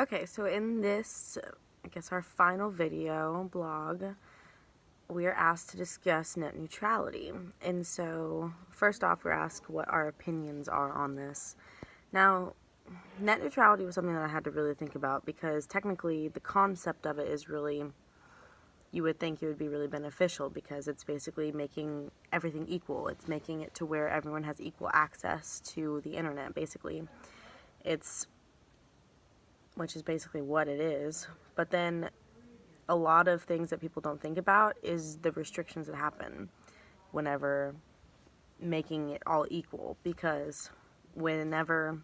Okay, so in this, I guess our final video blog, we are asked to discuss net neutrality. And so, first off, we're asked what our opinions are on this. Now, net neutrality was something that I had to really think about because technically the concept of it is really, you would think it would be really beneficial because it's basically making everything equal. It's making it to where everyone has equal access to the internet, basically. Which is basically what it is. But then a lot of things that people don't think about is the restrictions that happen whenever making it all equal, because whenever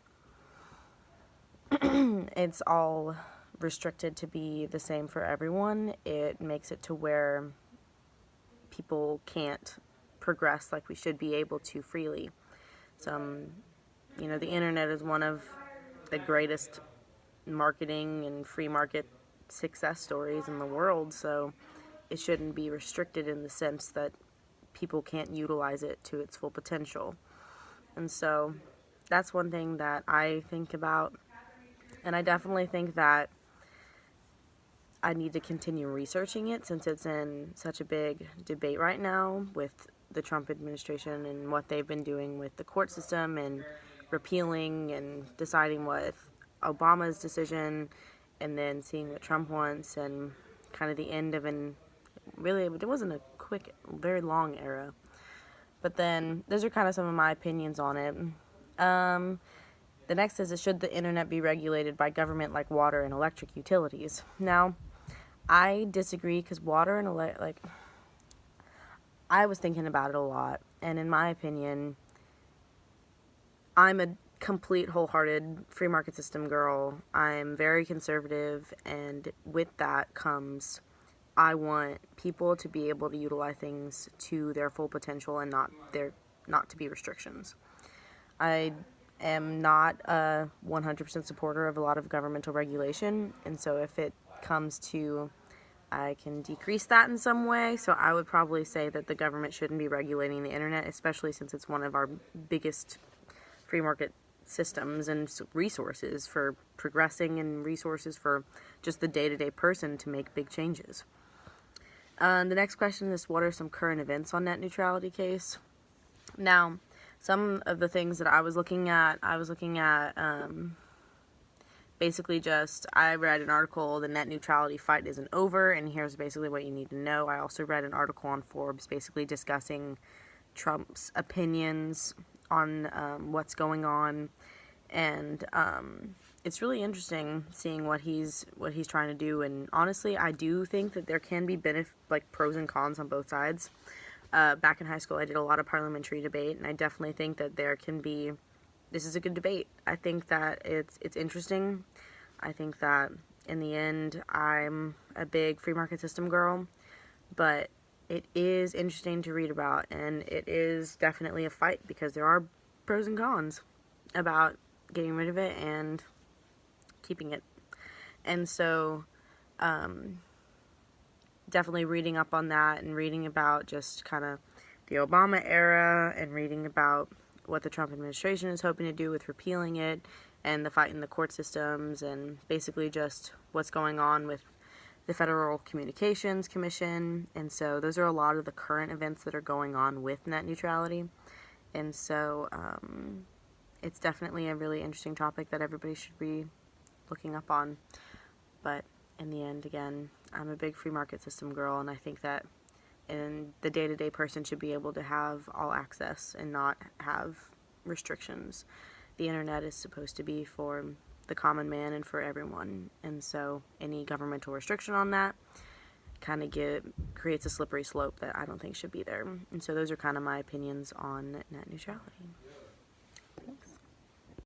it's all restricted to be the same for everyone, it makes it to where people can't progress like we should be able to freely. So, the internet is one of the greatest marketing and free market success stories in the world, so it shouldn't be restricted in the sense that people can't utilize it to its full potential. And so that's one thing that I think about, and I definitely think that I need to continue researching it since it's in such a big debate right now with the Trump administration and what they've been doing with the court system and repealing and deciding what Obama's decision, and then seeing what Trump wants, and kind of the end of really, it wasn't a quick, very long era. But then, those are kind of some of my opinions on it. The next is, should the internet be regulated by government like water and electric utilities? Now, I disagree because water and I was thinking about it a lot, and in my opinion, I'm a complete wholehearted free market system girl. I'm very conservative, and with that comes I want people to be able to utilize things to their full potential and not to be restrictions. I am not a 100% supporter of a lot of governmental regulation, and so if it comes to I can decrease that in some way, so I would probably say that the government shouldn't be regulating the internet, especially since it's one of our biggest free market systems and resources for progressing, and resources for just the day-to-day person to make big changes. The next question is, what are some current events on net neutrality case? Now, some of the things that I was looking at basically just, I read an article, the net neutrality fight isn't over, and here's basically what you need to know. I also read an article on Forbes basically discussing Trump's opinions on what's going on, and it's really interesting seeing what he's trying to do. And honestly, I do think that there can be pros and cons on both sides. Back in high school, I did a lot of parliamentary debate, and I definitely think that this is a good debate. I think that it's interesting. I think that in the end, I'm a big free market system girl, but it is interesting to read about, and it is definitely a fight because there are pros and cons about getting rid of it and keeping it. And so definitely reading up on that, and reading about just kind of the Obama era, and reading about what the Trump administration is hoping to do with repealing it, and the fight in the court systems, and basically just what's going on with the Federal Communications Commission. And so those are a lot of the current events that are going on with net neutrality. And so it's definitely a really interesting topic that everybody should be looking up on. But in the end, again, I'm a big free market system girl, and I think that the day-to-day person should be able to have all access and not have restrictions. The internet is supposed to be for the common man and for everyone, and so any governmental restriction on that kind of creates a slippery slope that I don't think should be there. And so those are kind of my opinions on net neutrality.